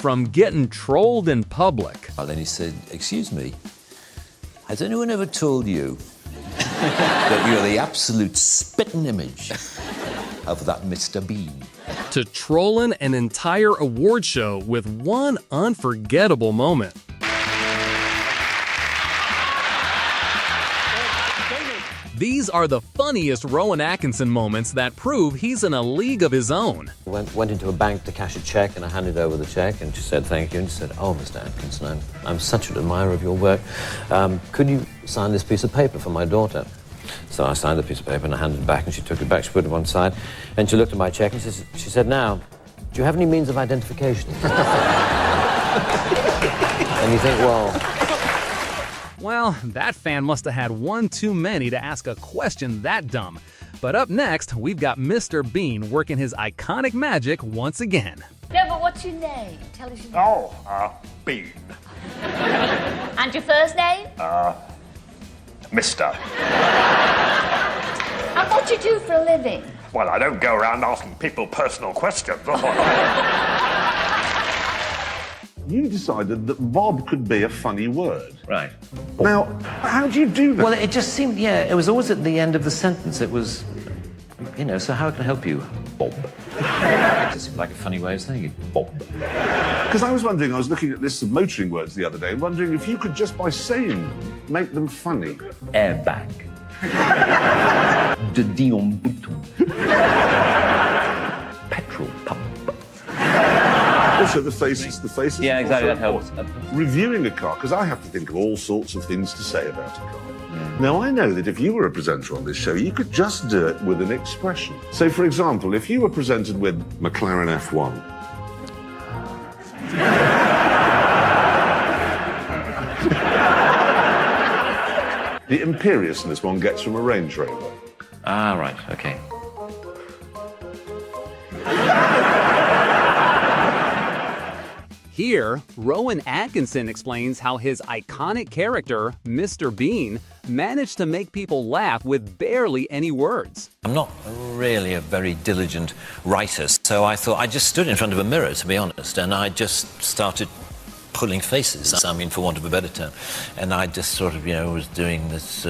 from getting trolled in public. And then he said, "Excuse me, has anyone ever told you that you're the absolute spitting image of that Mr. Bean?" To trolling an entire award show with one unforgettable moment. These are the funniest Rowan Atkinson moments that prove he's in a league of his own. Went into a bank to cash a check, and I handed over the check, and she said, "Thank you." And she said, "Oh, Mr. Atkinson, I'm such an admirer of your work. Could you sign this piece of paper for my daughter?" So I signed the piece of paper, and I handed it back, and she took it back. She put it to one side, and she looked at my check, and she said, "Now, do you have any means of identification?" And you think, Well, that fan must have had one too many to ask a question that dumb. But up next, we've got Mr. Bean working his iconic magic once again. No, but what's your name? Tell us your name. Bean. And your first name? Mister. And what do you do for a living? Well, I don't go around asking people personal questions. You decided that Bob could be a funny word. Right. Now, how do you do that? Well, it just seemed, it was always at the end of the sentence. It was, so how can I help you, Bob? It just seemed like a funny way of saying it, Bob. Because I was looking at lists of motoring words the other day, wondering if you could just by saying them, make them funny. Airbag. De Dion Bouton. Petrol pump. Also, the faces. Yeah, exactly, that helps. Reviewing a car, because I have to think of all sorts of things to say about a car. Now, I know that if you were a presenter on this show, you could just do it with an expression. So, for example, if you were presented with McLaren F1, the imperiousness one gets from a Range Rover. Ah, right, okay. Here, Rowan Atkinson explains how his iconic character, Mr. Bean, managed to make people laugh with barely any words. I'm not really a very diligent writer, so I thought I just stood in front of a mirror, to be honest, and I just started pulling faces, for want of a better term. And I just sort of, was doing this...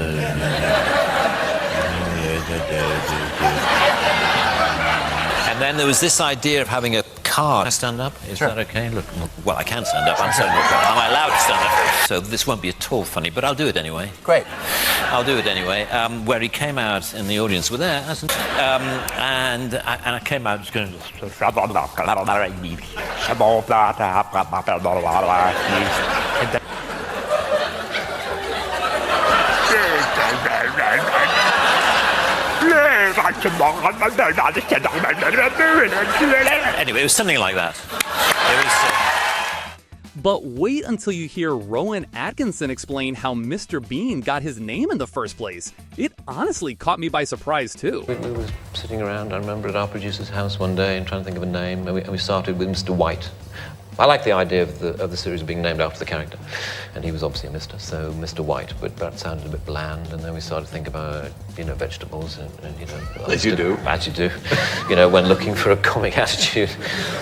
And then there was this idea of having a car. Can I stand up? Is that okay? Look, well, I can stand up. I'm standing up. Am I allowed to stand up? So this won't be at all funny, but I'll do it anyway. Great. I'll do it anyway. Where he came out, and the audience were there, and I came out just going... Anyway, it was something like that. But wait until you hear Rowan Atkinson explain how Mr. Bean got his name in the first place. It honestly caught me by surprise, too. We were sitting around, I remember, at our producer's house one day and trying to think of a name, and we started with Mr. White. I like the idea of the series being named after the character, and he was obviously a Mr., so Mr. White, but that sounded a bit bland, and then we started to think about, vegetables, and As you do. As you do, when looking for a comic attitude.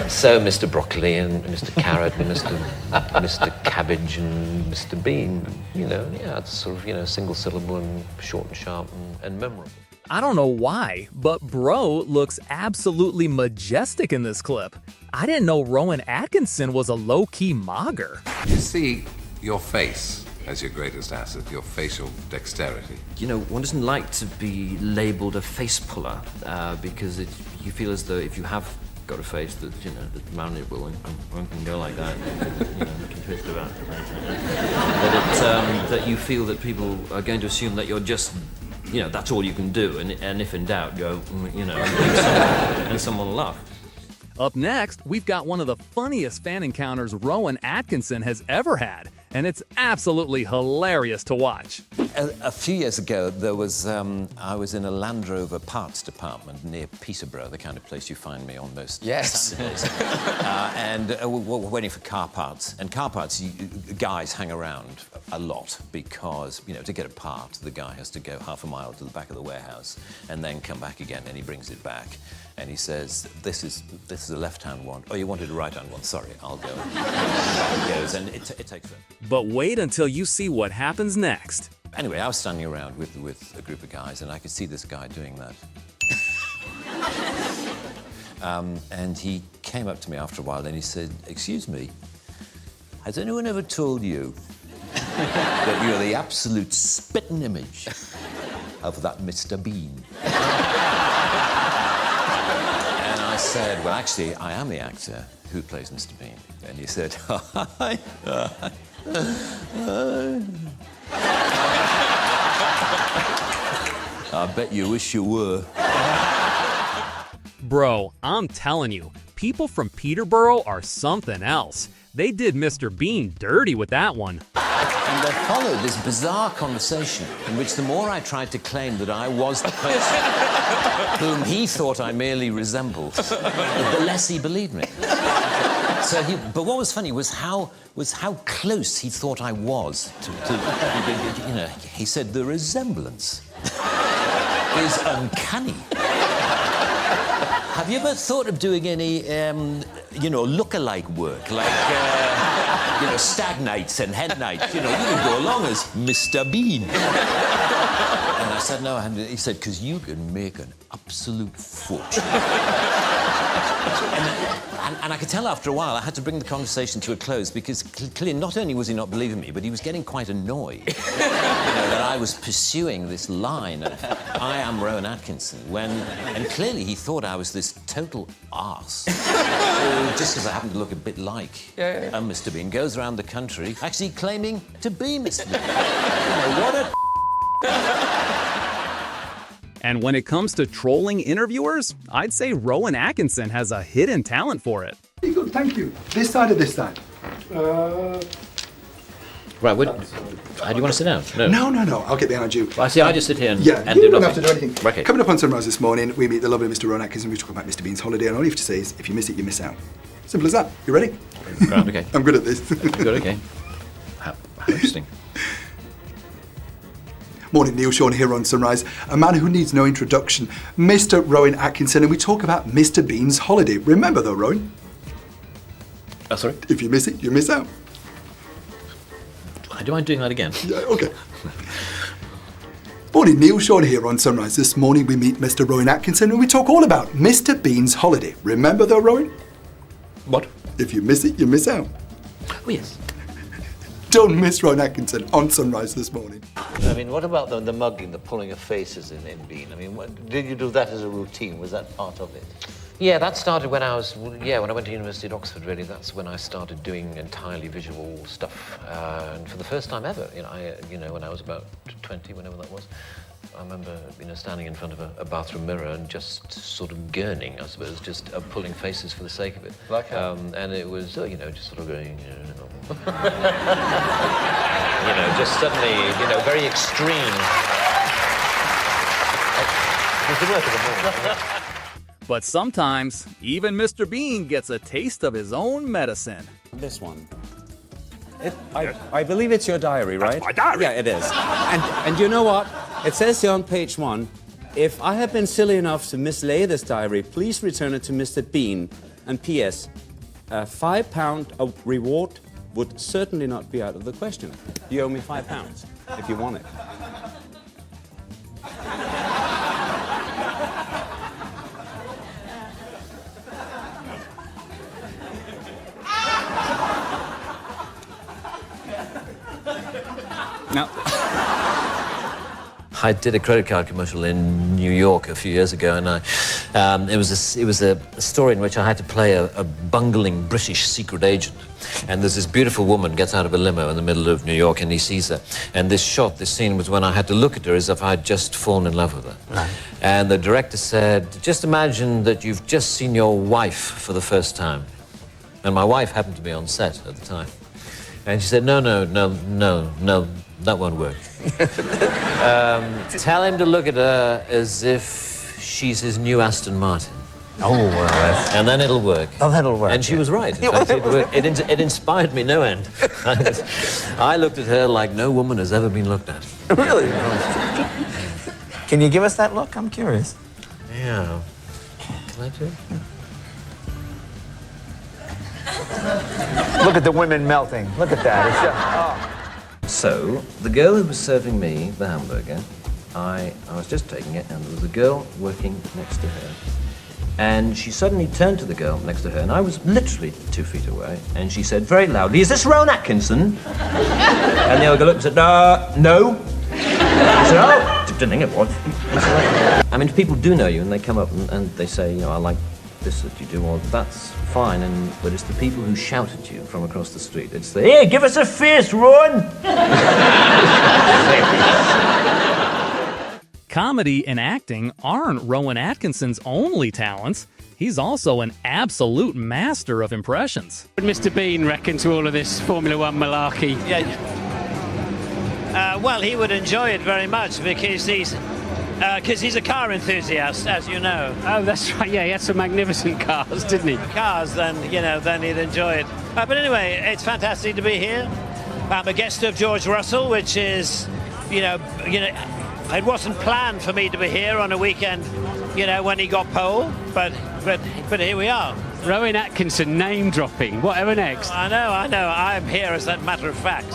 So Mr. Broccoli, and Mr. Carrot, and Mr. Cabbage, and Mr. Bean, it's sort of, single syllable and short and sharp and memorable. I don't know why, but Bro looks absolutely majestic in this clip. I didn't know Rowan Atkinson was a low-key mogger. You see your face as your greatest asset, your facial dexterity. One doesn't like to be labelled a face puller because you feel as though if you have got a face that, that malleable and can go like that, can twist about. That you feel that people are going to assume that you're just... that's all you can do, and if in doubt, go, and someone will laugh. Up next, we've got one of the funniest fan encounters Rowan Atkinson has ever had, and it's absolutely hilarious to watch. A few years ago, there was I was in a Land Rover parts department near Peterborough, the kind of place you find me on most Saturdays. And we're waiting for car parts. And car parts, guys hang around a lot because, you know, to get a part, the guy has to go half a mile to the back of the warehouse and then come back again, and he brings it back. And he says, this is a left-hand one. Oh, you wanted a right-hand one. Sorry, I'll go. And he goes, and it takes them. But wait until you see what happens next. Anyway, I was standing around with a group of guys, and I could see this guy doing that. And he came up to me after a while, and he said, "Excuse me, has anyone ever told you that you're the absolute spitting image of that Mr. Bean?" And I said, "Well, actually, I am the actor who plays Mr. Bean." And he said, "I bet you wish you were." Bro, I'm telling you, people from Peterborough are something else. They did Mr. Bean dirty with that one. And there followed this bizarre conversation in which the more I tried to claim that I was the person whom he thought I merely resembled, the less he believed me. But what was funny was how close he thought I was to you know, he said the resemblance is uncanny. Have you ever thought of doing any, you know, look-alike work, like, you know, stag nights and hen nights? You know, you can go along as Mr. Bean. And I said, no, I haven't. He said, because you can make an absolute fortune. And I could tell after a while I had to bring the conversation to a close because clearly not only was he not believing me, but he was getting quite annoyed you know, that I was pursuing this line of I am Rowan Atkinson and clearly he thought I was this total arse. Just because I happen to look a bit like Mr. Bean, goes around the country actually claiming to be Mr. Bean. You know, what a And when it comes to trolling interviewers, I'd say Rowan Atkinson has a hidden talent for it. Very good, thank you. This side or this side? Right, how do you want to sit down? No, I'll get behind you. Well, I see, I just sit here and, you do don't nothing. have to do anything. Okay. Coming up on Sunrise this morning, we meet the lovely Mr. Rowan Atkinson. We talk about Mr. Bean's holiday, and all you have to say is, if you miss it, you miss out. Simple as that. You ready? Right, okay. I'm good at this. Good, okay. How interesting. Morning, Neil Sean here on Sunrise. A man who needs no introduction, Mr. Rowan Atkinson, and we talk about Mr. Bean's holiday. Remember though, Rowan? Sorry? If you miss it, you miss out. Do you mind doing that again? Yeah, okay. Morning, Neil Sean here on Sunrise. This morning we meet Mr. Rowan Atkinson and we talk all about Mr. Bean's holiday. Remember though, Rowan? What? If you miss it, you miss out. Oh, yes. Don't miss Rowan Atkinson on Sunrise this morning. I mean, what about the mugging, the pulling of faces in Bean? I mean, did you do that as a routine? Was that part of it? Yeah, that started when I went to University at Oxford, really. That's when I started doing entirely visual stuff. And for the first time ever, when I was about 20, whenever that was, I remember, standing in front of a bathroom mirror and just sort of gurning, I suppose, just pulling faces for the sake of it. Like how? And it was, just sort of going, just suddenly, very extreme. It was the work of the moment. But sometimes, even Mr. Bean gets a taste of his own medicine. This one. I believe it's your diary, right? That's my diary. Yeah, it is. And you know what? It says here on page 1, if I have been silly enough to mislay this diary, please return it to Mr. Bean. And P.S. a £5 reward would certainly not be out of the question. You owe me £5 if you want it. Now, I did a credit card commercial in New York a few years ago, and it was a story in which I had to play a bungling British secret agent. And there's this beautiful woman gets out of a limo in the middle of New York, and he sees her. And this scene was when I had to look at her as if I'd just fallen in love with her. Right. And the director said, "Just imagine that you've just seen your wife for the first time." And my wife happened to be on set at the time. And she said, no, that won't work. Tell him to look at her as if she's his new Aston Martin. Oh, well, and then it'll work. Oh, that'll work. And she was right. In fact, it inspired me no end. I looked at her like no woman has ever been looked at. Really? Can you give us that look? I'm curious. Yeah. Can I do? Look at the women melting. Look at that. It's just, oh. So, the girl who was serving me the hamburger, I was just taking it, and there was a girl working next to her. And she suddenly turned to the girl next to her, and I was literally 2 feet away, and she said very loudly, "Is this Rowan Atkinson?" And the other girl looked and said, "No." I said, "Oh, didn't think it was." I mean, if people do know you, and they come up and they say, you know, "I like this that you do," well, that's fine, but it's the people who shout at you from across the street. It's the, "Hey, give us a face, Rowan!" Comedy and acting aren't Rowan Atkinson's only talents. He's also an absolute master of impressions. What would Mr. Bean reckon to all of this Formula One malarkey? Yeah. Well, he would enjoy it very much because he's a car enthusiast, as you know. Oh, that's right. Yeah, he had some magnificent cars, didn't he? Cars, then he'd enjoy it. But anyway, it's fantastic to be here. I'm a guest of George Russell, which is, it wasn't planned for me to be here on a weekend, when he got pole, but here we are. Rowan Atkinson name dropping. Whatever next? I know. I'm here as a matter of fact,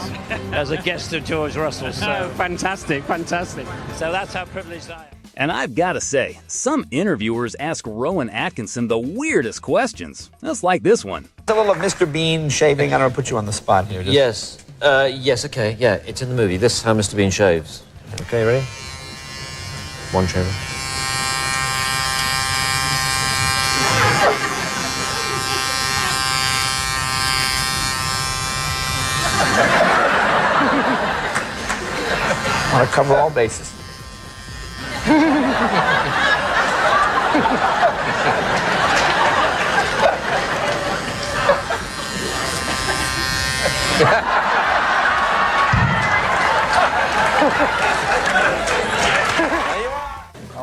as a guest of George Russell. So. Oh, fantastic. So that's how privileged I am. And I've got to say, some interviewers ask Rowan Atkinson the weirdest questions, just like this one. A little of Mr. Bean shaving. I don't want to put you on the spot here. Yes. Yes, okay. Yeah, it's in the movie. This is how Mr. Bean shaves. Okay, ready? One shaver. I want to cover all bases. I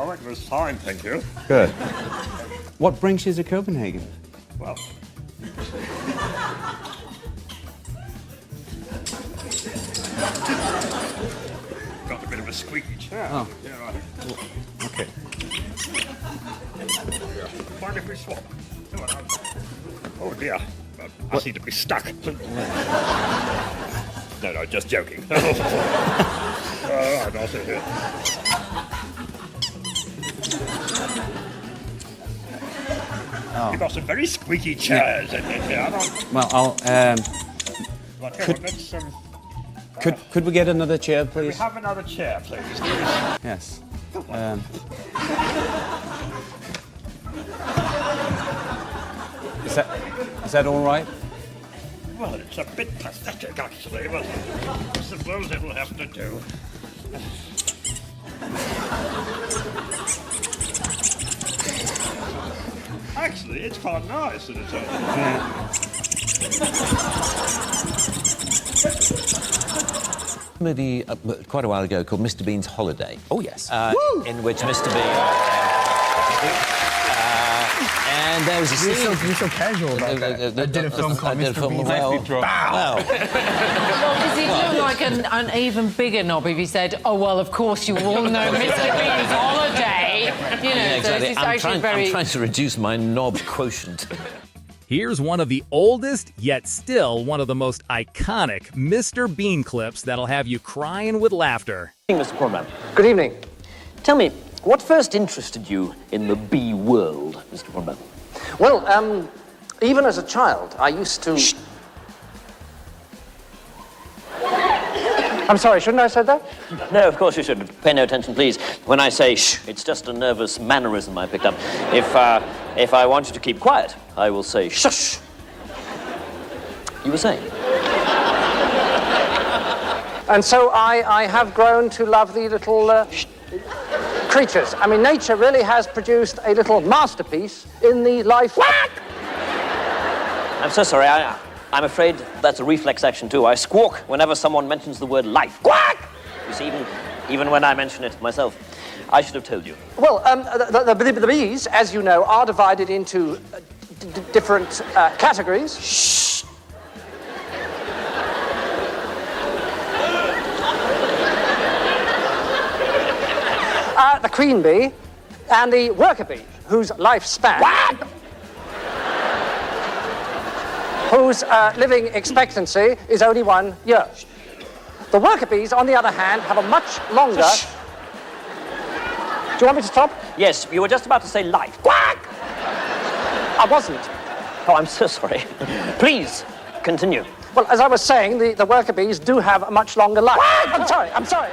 reckon it's fine, thank you. Good. What brings you to Copenhagen? Well, got a bit of a squeaky chair. Oh. Yeah, right. Okay. Mind if we swap? Oh dear, I seem to be stuck. No, just joking. All right, I'll sit here. Oh. You've got some very squeaky chairs in here. Well, I'll. Right, here, let's, Could we get another chair, we please? have another chair, please. Yes. Is that all right? Well, it's a bit pathetic, actually, but I suppose it'll have to do. Actually, it's quite nice in its own. Movie quite a while ago called Mr. Bean's Holiday. Oh, yes. In which Mr. Bean... and there was a scene... You're so casual about that. I did a film called Mr. Bean's Well, Does he look like an even bigger knob if he said, "Oh, well, of course you all know Mr. Bean's Holiday"? yeah, exactly. So I'm it's actually trying to reduce my knob quotient. Here's one of the oldest, yet still one of the most iconic Mr. Bean clips that'll have you crying with laughter. Mr. Cornman. Good evening. Tell me, what first interested you in the bee world, Mr. Cornman? Well, even as a child, I used to... Shh. I'm sorry, shouldn't I have said that? No, of course you shouldn't. Pay no attention, please. When I say shh, it's just a nervous mannerism I picked up. If I want you to keep quiet, I will say shush. You were saying? And so I have grown to love the little creatures. I mean, nature really has produced a little masterpiece in the life... I'm so sorry, I'm afraid that's a reflex action too. I squawk whenever someone mentions the word life. Quack! You see, even when I mention it myself. I should have told you. Well, the bees, as you know, are divided into different categories. Shh! The queen bee and the worker bee, whose lifespan... What? Whose living expectancy is only 1 year. The worker bees, on the other hand, have a much longer... Shh. Do you want me to stop? Yes, you were just about to say life. Quack! I wasn't. Oh, I'm so sorry. Please, continue. Well, as I was saying, the worker bees do have a much longer life. Quack! I'm sorry.